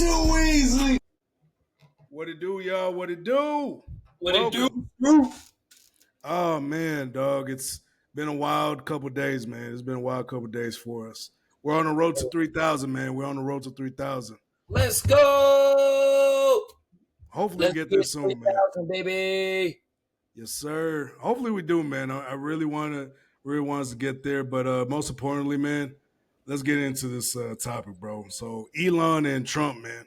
Too easy. What it do, y'all? What it do? What it do? Oh man, dog. It's been a wild couple days, man. It's been a wild couple days for us. We're on the road to 3,000, man. We're on the road to 3,000. Let's go. Hopefully we Let's get there get soon, man. 3,000, baby. Yes, sir. Hopefully we do, man. I really want us to get there, but most importantly, man, let's get into this topic, bro. So Elon and Trump, man.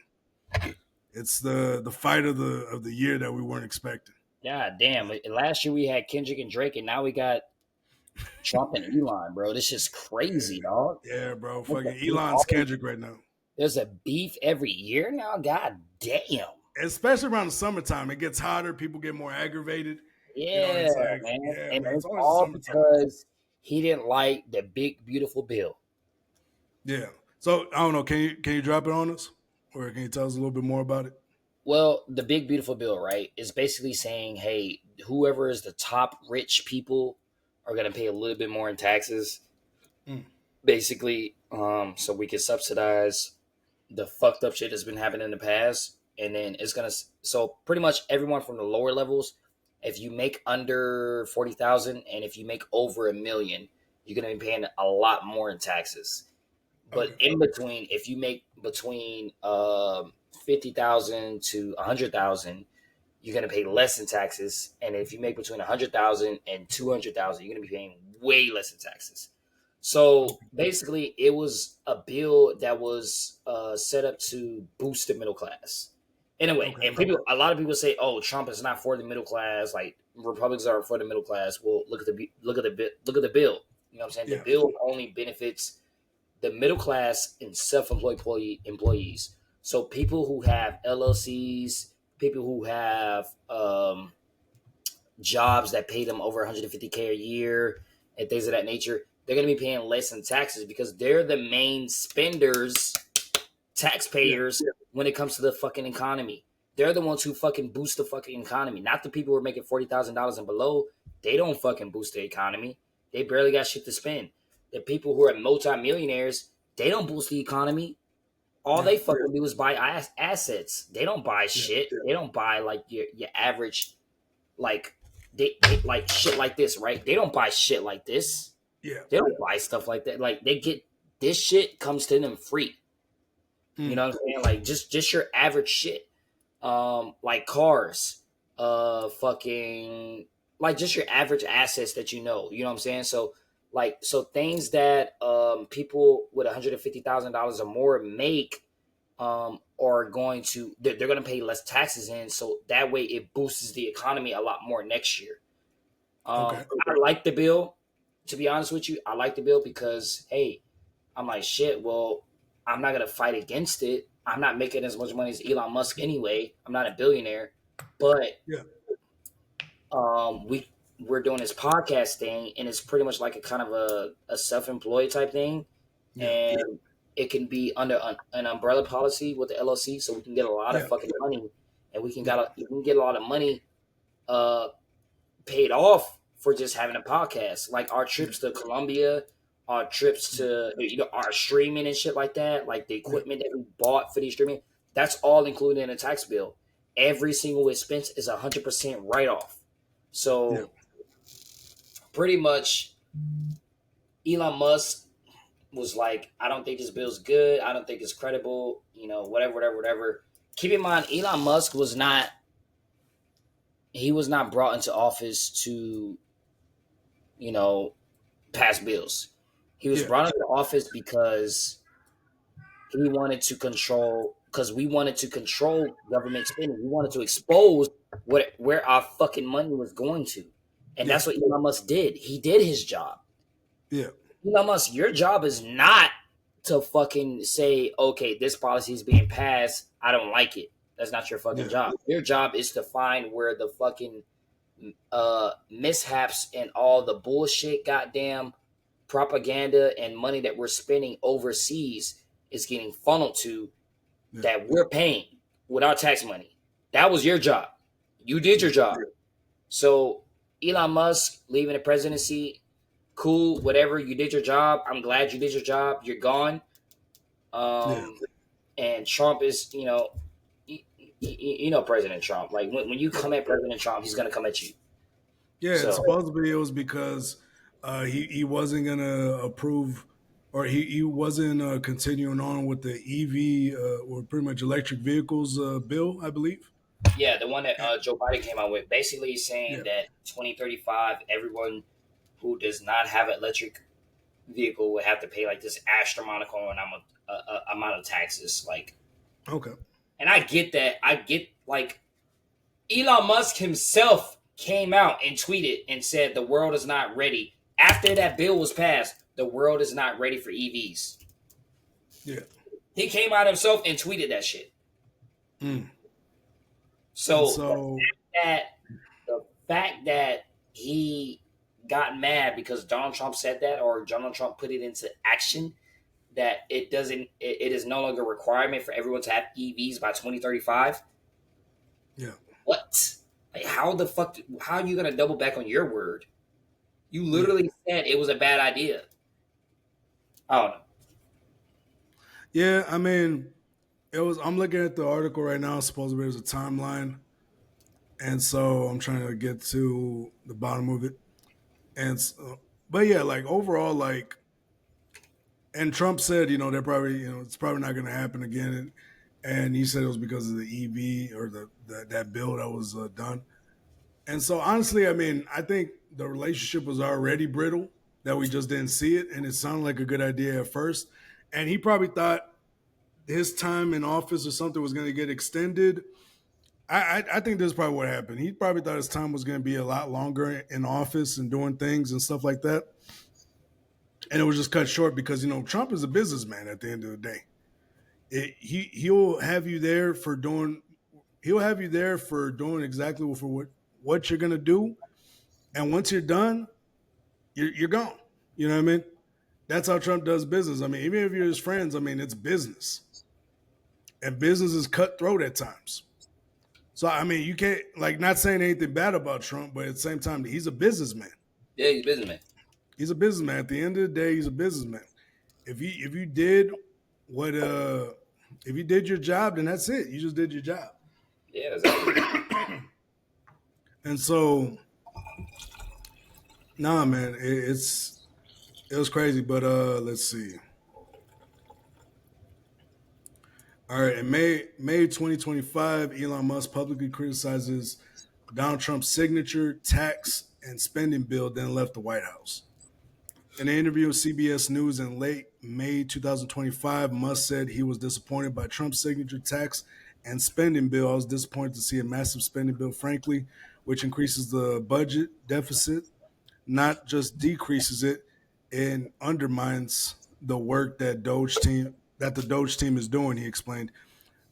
It's the fight of the year that we weren't expecting. God damn. Last year we had Kendrick and Drake, and now we got Trump and Elon, bro. This is crazy, dog. Yeah, bro. Fucking Elon's Kendrick right now. There's a beef every year now? God damn. Especially around the summertime. It gets hotter. People get more aggravated. Yeah, It's like, man. yeah, And man. it's It's always all the summertime. because he didn't like the big, beautiful bill. Yeah. So I don't know. Can you drop it on us? Or can you tell us a little bit more about it? Well, the big, beautiful bill, right, is basically saying, hey, whoever is the top rich people are going to pay a little bit more in taxes, basically, so we can subsidize the fucked up shit that's been happening in the past. And then it's going to, so pretty much everyone from the lower levels, if you make under 40,000 and if you make over $1 million, you're going to be paying a lot more in taxes. But in between, if you make between 50,000 to 100,000, you're going to pay less in taxes. And if you make between 100,000 and 200,000, you're going to be paying way less in taxes. So basically, it was a bill that was set up to boost the middle class. Anyway, and a lot of people say, "Oh, Trump is not for the middle class. Like Republicans are for the middle class." Well, look at the bill. You know what I'm saying? Yeah. The bill only benefits the middle class and self-employed employees. So people who have LLCs, people who have jobs that pay them over 150K a year and things of that nature, they're going to be paying less in taxes because they're the main spenders, taxpayers, when it comes to the fucking economy. They're the ones who fucking boost the fucking economy. Not the people who are making $40,000 and below. They don't fucking boost the economy. They barely got shit to spend. The people who are multimillionaires, they don't boost the economy. All they fucking do is buy assets. They don't buy shit. They don't buy like your average, like they like shit like this, right? They don't buy shit like this. Yeah. They don't buy stuff like that. Like they get this shit comes to them free. You know what I'm saying? Like just your average shit. Like cars, fucking like just your average assets that you know. You know what I'm saying? So things that people with $150,000 or more make are going to they're going to pay less taxes in, so that way it boosts the economy a lot more next year. I like the bill, to be honest with you. I like the bill because hey, I'm like shit. Well, I'm not going to fight against it. I'm not making as much money as Elon Musk anyway. I'm not a billionaire, but we're doing this podcast thing, and it's pretty much like a kind of a self-employed type thing, and it can be under an umbrella policy with the LLC, so we can get a lot of fucking money, and we can get a lot of money paid off for just having a podcast, like our trips to Colombia, our trips to our streaming and shit like that, like the equipment that we bought for the streaming. That's all included in a tax bill. Every single expense is 100% write off. So pretty much, Elon Musk was like, I don't think this bill's good. I don't think it's credible. Whatever. Keep in mind, Elon Musk was not brought into office to, pass bills. He was brought into office because we wanted to control government spending. We wanted to expose where our fucking money was going to. And that's what Elon Musk did. He did his job. Yeah. Elon Musk, your job is not to fucking say, okay, this policy is being passed. I don't like it. That's not your fucking job. Your job is to find where the fucking mishaps and all the bullshit, goddamn propaganda and money that we're spending overseas is getting funneled to that we're paying with our tax money. That was your job. You did your job. So Elon Musk leaving the presidency, cool, whatever. You did your job. I'm glad you did your job. You're gone. And Trump is, President Trump. Like when you come at President Trump, he's gonna come at you. Yeah, and So supposedly it was because he wasn't gonna approve, or he wasn't continuing on with the EV or pretty much electric vehicles bill, I believe. yeah, the one that Joe Biden came out with, basically saying Yeah. that 2035, everyone who does not have an electric vehicle would have to pay like this astronomical amount of taxes. Like, Okay. and I get that. I get like Elon Musk himself came out and tweeted and said the world is not ready. After that bill was passed, the world is not ready for EVs. Yeah. He came out himself and tweeted that shit. Mm. And So so, that the fact that he got mad because Donald Trump said that, or Donald Trump put it into action, that it is no longer a requirement for everyone to have EVs by 2035. yeah. What? Like, how are you gonna double back on your word? You Yeah. literally said it was a bad idea. I don't know. Yeah. I mean, I'm looking at the article right now. Supposedly there's a timeline. And so I'm trying to get to the bottom of it. And so, but yeah, like overall, like, and Trump said, they're probably, it's probably not going to happen again. And he said it was because of the EV or that bill that was done. And so honestly, I mean, I think the relationship was already brittle, that we just didn't see it, and it sounded like a good idea at first. And he probably thought his time in office or something was going to get extended. I think this is probably what happened. He probably thought his time was going to be a lot longer in office and doing things and stuff like that, and it was just cut short because Trump is a businessman at the end of the day. He'll have you there for doing. He'll have you there for doing exactly for what you're going to do, and once you're done, you're gone. You know what I mean? That's how Trump does business. I mean, even if you're his friends, I mean, it's business, and business is cutthroat at times. So I mean, you can't, like, not saying anything bad about Trump, but at the same time, he's a businessman. Yeah, he's a businessman. He's a businessman. At the end of the day, he's a businessman. If you did what if you did your job, then that's it. You just did your job. Yeah, exactly. And so, nah, man, it was crazy. But let's see. All right, in May 2025, Elon Musk publicly criticizes Donald Trump's signature tax and spending bill, then left the White House. In an interview with CBS News in late May 2025, Musk said he was disappointed by Trump's signature tax and spending bill. I was disappointed to see a massive spending bill, frankly, which increases the budget deficit, not just decreases it, and undermines the work that the Doge team is doing, he explained.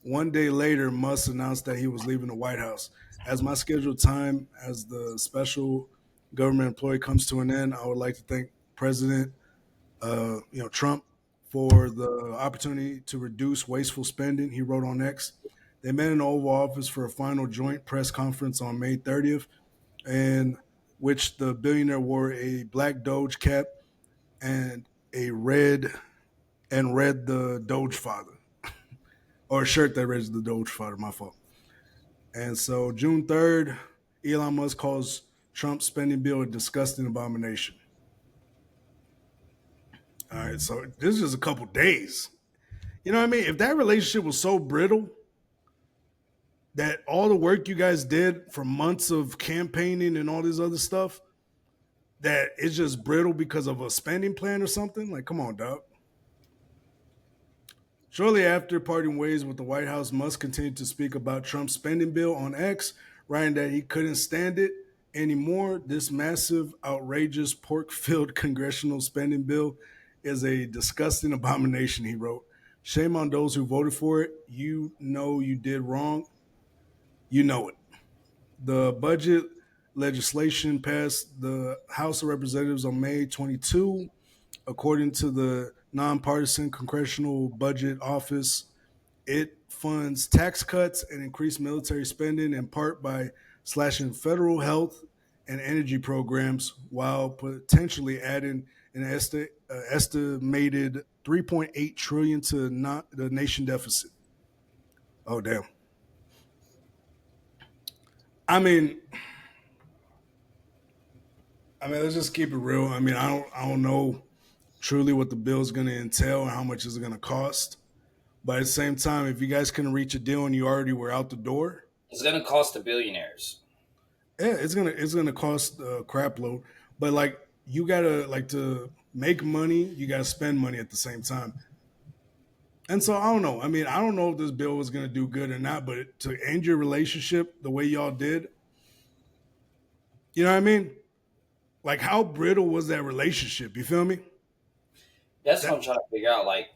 One day later, Musk announced that he was leaving the White House. As my scheduled time as the special government employee comes to an end, I would like to thank President Trump for the opportunity to reduce wasteful spending, he wrote on X. They met in the Oval Office for a final joint press conference on May 30th, in which the billionaire wore a black Doge cap and read the Doge Father, or a shirt that reads the Doge Father, my fault. And so June 3rd, Elon Musk calls Trump's spending bill a disgusting abomination. All right, so this is just a couple days. You know what I mean? If that relationship was so brittle that all the work you guys did for months of campaigning and all this other stuff, that it's just brittle because of a spending plan or something, like, come on, dog. Shortly after parting ways with the White House, Musk continued to speak about Trump's spending bill on X, writing that he couldn't stand it anymore. This massive, outrageous, pork-filled congressional spending bill is a disgusting abomination, he wrote. Shame on those who voted for it. You know you did wrong. You know it. The budget legislation passed the House of Representatives on May 22. According to the Nonpartisan Congressional Budget Office, it funds tax cuts and increased military spending in part by slashing federal health and energy programs while potentially adding an estimated 3.8 trillion to the nation deficit. Oh damn. I mean, let's just keep it real. I don't know truly what the bill is going to entail and how much is it going to cost. But at the same time, if you guys couldn't reach a deal and you already were out the door, It's gonna cost the billionaires. yeah, it's gonna cost a crap load. But like you gotta like to make money, you gotta spend money at the same time. And so I don't know. I don't know if this bill was gonna do good or not, but to end your relationship the way y'all did, you know what I mean? Like how brittle was that relationship? You feel me? That's what That I'm trying to figure out. Like,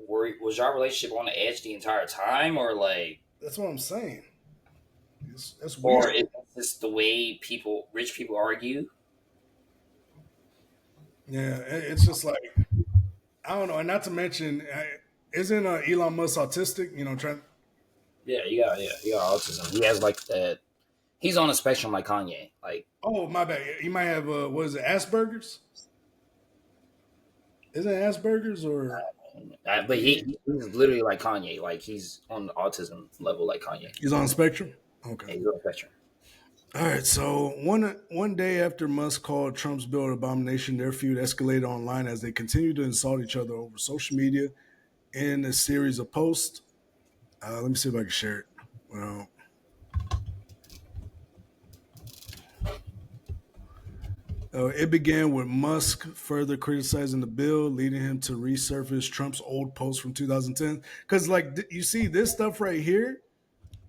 was your relationship on the edge the entire time, or like, that's what I'm saying. That's or weird. is this the way rich people argue? Yeah, it's just like I don't know. And not to mention, isn't Elon Musk autistic? Trying. Yeah, he got autism. He has like that. He's on a spectrum like Kanye. Like, Oh my bad. He might have what is it? Asperger's? Isn't it Asperger's or but he's literally like Kanye. Like he's on the autism level like Kanye. he's on the spectrum? Okay. Yeah, he's on the spectrum. All right. So one day after Musk called Trump's bill an abomination, their feud escalated online as they continued to insult each other over social media in a series of posts. Let me see if I can share it. Well, it began with Musk further criticizing the bill, leading him to resurface Trump's old post from 2010. Because, like, you see, this stuff right here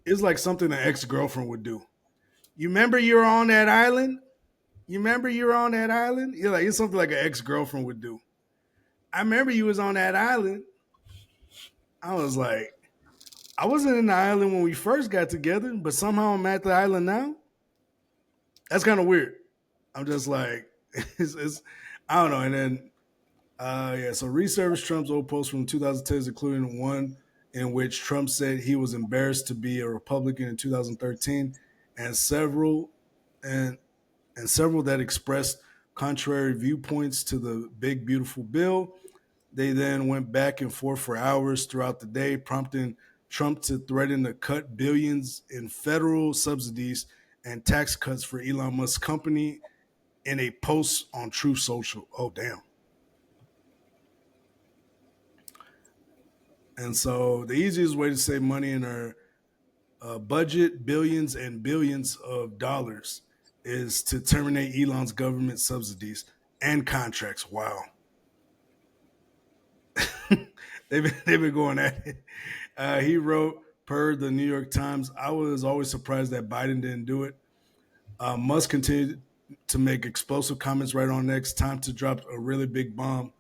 is like something an ex girlfriend would do. You remember you were on that island? You remember you were on that island? You're like, it's something like an ex girlfriend would do. I remember you was on that island. I was like, I wasn't in the island when we first got together, but somehow I'm at the island now. That's kind of weird. I'm just like, I don't know. And then, yeah, so resurfaced Trump's old post from 2010, including one in which Trump said he was embarrassed to be a Republican in 2013, and and several that expressed contrary viewpoints to the big beautiful bill. They then went back and forth for hours throughout the day, prompting Trump to threaten to cut billions in federal subsidies and tax cuts for Elon Musk's company in a post on Truth Social. Oh, damn. And so the easiest way to save money in our budget, billions and billions of dollars, is to terminate Elon's government subsidies and contracts. Wow. they've been going at it. He wrote, per the New York Times, I was always surprised that Biden didn't do it. Musk continued to make explosive comments right on next. Time to drop a really big bomb.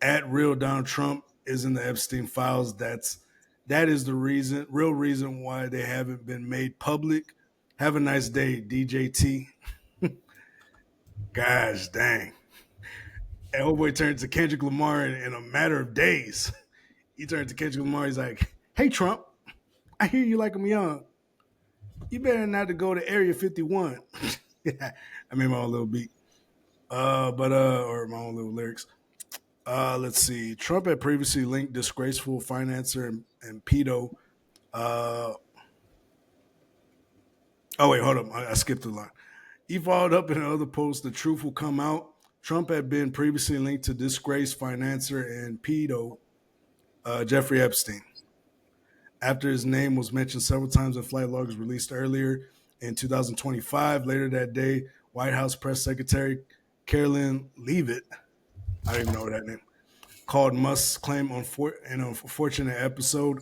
At real Donald Trump is in the Epstein files. That is the real reason why they haven't been made public. Have a nice day, DJT. Gosh dang. And homeboy turned to Kendrick Lamar in a matter of days. He turned to Kendrick Lamar. He's like, "Hey Trump, I hear you like him young. You better not to go to Area 51." Yeah, I made my own little beat, or my own little lyrics. Let's see. Trump had previously linked disgraceful financer and pedo. Uh, oh wait, hold up. I skipped the line. He followed up in another post. The truth will come out. Trump had been previously linked to disgraced financer and pedo Jeffrey Epstein. After his name was mentioned several times in flight logs released earlier in 2025. Later that day, White House press secretary Carolyn Leavitt, I don't even know that name, called Musk's claim in an unfortunate episode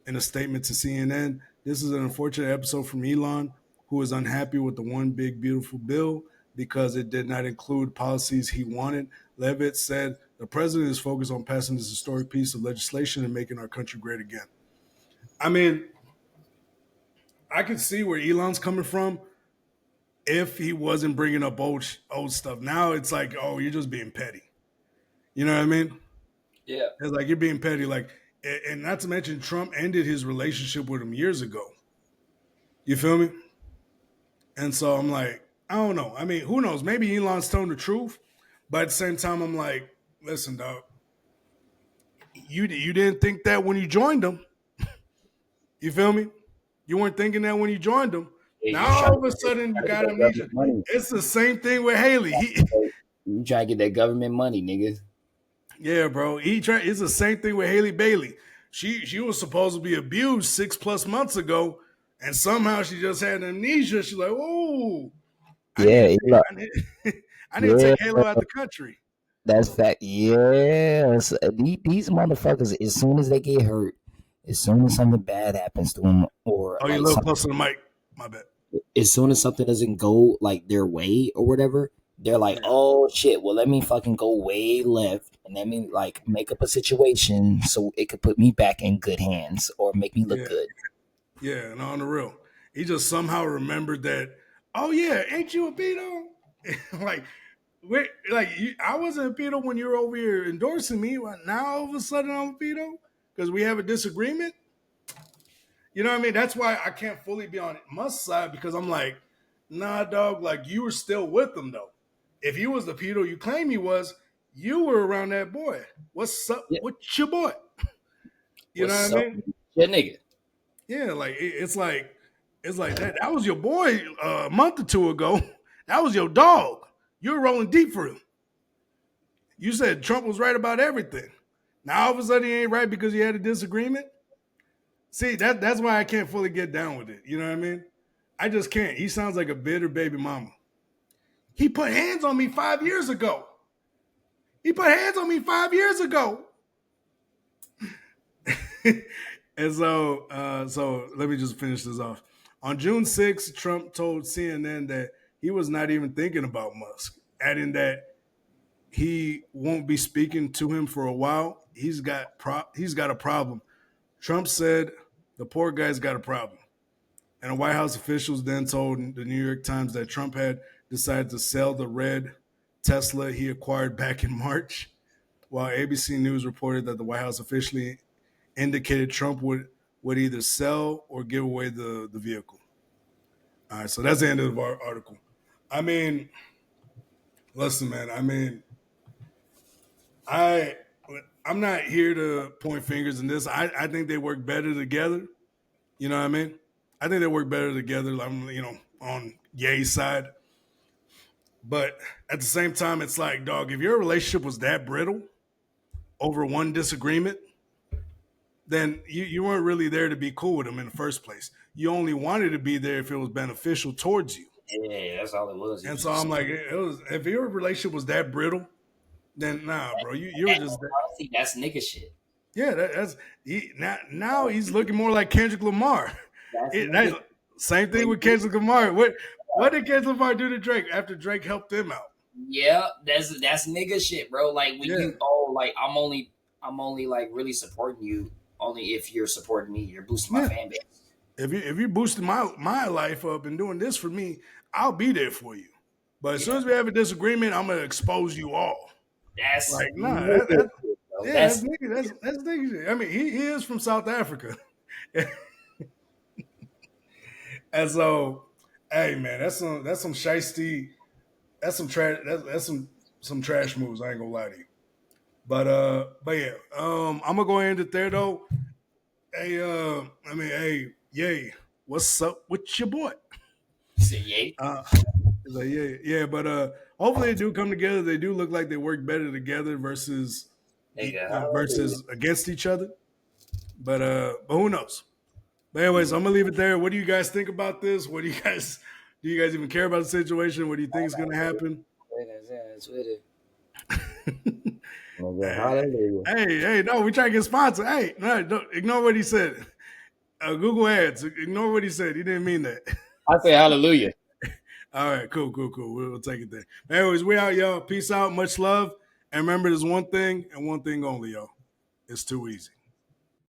in a statement to CNN. This is an unfortunate episode from Elon, who is unhappy with the one big beautiful bill because it did not include policies he wanted. Leavitt said, the president is focused on passing this historic piece of legislation and making our country great again. I mean, I could see where Elon's coming from if he wasn't bringing up old stuff. Now it's like, oh, you're just being petty. You know what I mean? Yeah, It's like you're being petty. Like, and not to mention, Trump ended his relationship with him years ago. You feel me? And so I'm like, I don't know. I mean, who knows? Maybe Elon's telling the truth, but at the same time, I'm like, listen, dog, you didn't think that when you joined him. You feel me? You weren't thinking that when you joined them. Yeah, Now you trying all of to a sudden you get got that amnesia. government money. It's the same thing with Haley. You trying to get that government money, nigga. Yeah, bro. It's the same thing with Haley Bailey. She was supposed to be abused 6+ months ago, and somehow she just had amnesia. She's like, oh, I need to Yeah, take Elon, I need, I need to yeah, take Halo out the country. that's fact. Yes, these motherfuckers. As soon as they get hurt, as soon as something bad happens to them, or Oh, you a like little something, close to the mic. My bad. as soon as something doesn't go like their way or whatever, they're like, Yeah, "Oh shit! Well, let me fucking go way left, and let me like make up a situation so it could put me back in good hands or make me look yeah, good." yeah. And on the real, he just somehow remembered that. Oh yeah, ain't you a pedo? like, I wasn't a pedo when you were over here endorsing me. Well, now all of a sudden I'm a pedo because we have a disagreement. You know what I mean? That's why I can't fully be on Musk's side because I'm like, nah, dog. Like you were still with them though. If you was the pedo you claim he was, you were around that boy. What's up Yeah. with your boy? You know what I What's up, mean? yeah, nigga? Yeah, like it's like that. That was your boy a month or two ago. That was your dog. You're rolling deep for him. You said Trump was right about everything. Now all of a sudden he ain't right because he had a disagreement. See, that's why I can't fully get down with it. You know what I mean? I just can't. He sounds like a bitter baby mama. He put hands on me 5 years ago. He put hands on me 5 years ago. And so let me just finish this off. On June 6th, Trump told CNN that he was not even thinking about Musk, adding that he won't be speaking to him for a while. He's got a problem. Trump said the poor guy's got a problem. And White House officials then told the New York Times that Trump had decided to sell the red Tesla he acquired back in March, while ABC News reported that the White House officially indicated Trump would either sell or give away the vehicle. All right, so that's the end of our article. I mean, listen, man. I mean, I I'm not here to point fingers in this. I think they work better together. You know what I mean? I think they work better together. I'm on Ye's side, but at the same time, it's like, dog, if your relationship was that brittle over one disagreement, then you weren't really there to be cool with him in the first place. You only wanted to be there if it was beneficial towards you. Yeah, that's all it was. It And was so just I'm like, it was if your relationship was that brittle, then nah, bro, you were that, just honestly, that's nigga shit. yeah. That's now he's looking more like Kendrick Lamar. That's It, that nigga. same thing When with Kendrick Lamar. What did Kendrick Lamar do to Drake after Drake helped him out? yeah, that's nigga shit, bro. Like when Yeah, like I'm only like really supporting you only if you're supporting me. You're boosting my yeah. fan base. If you boosting my life up and doing this for me, I'll be there for you. But as soon Yeah, as we have a disagreement, I'm gonna expose you all. that's Like, nah, nigga shit, bro. yeah, that's nigga, that's nigga shit. I mean, he is from South Africa, and so, hey man, that's some shiesty, that's some trash, that's some trash moves. I ain't gonna lie to you. But yeah, I'm gonna go ahead and end it there though. Hey, I mean, hey, yay, what's up with your boy? Say yay, Uh, It's like, yeah, yeah, but hopefully they do come together. They do look like they work better together nigga. Hallelujah. versus against each other. But who knows? But anyways, I'm gonna leave it there. What do you guys think about this? What do you guys even care about the situation? What do you think is gonna happen? That's with it. Nigga, Hey, hallelujah. hey, no, we try to get sponsored. Hey, no, don't ignore what he said. Google Ads, ignore what he said. He didn't mean that. I say hallelujah. All right, cool. We'll take it there. Anyways, we out, y'all. Peace out. Much love. And remember, there's one thing and one thing only, y'all. It's too easy.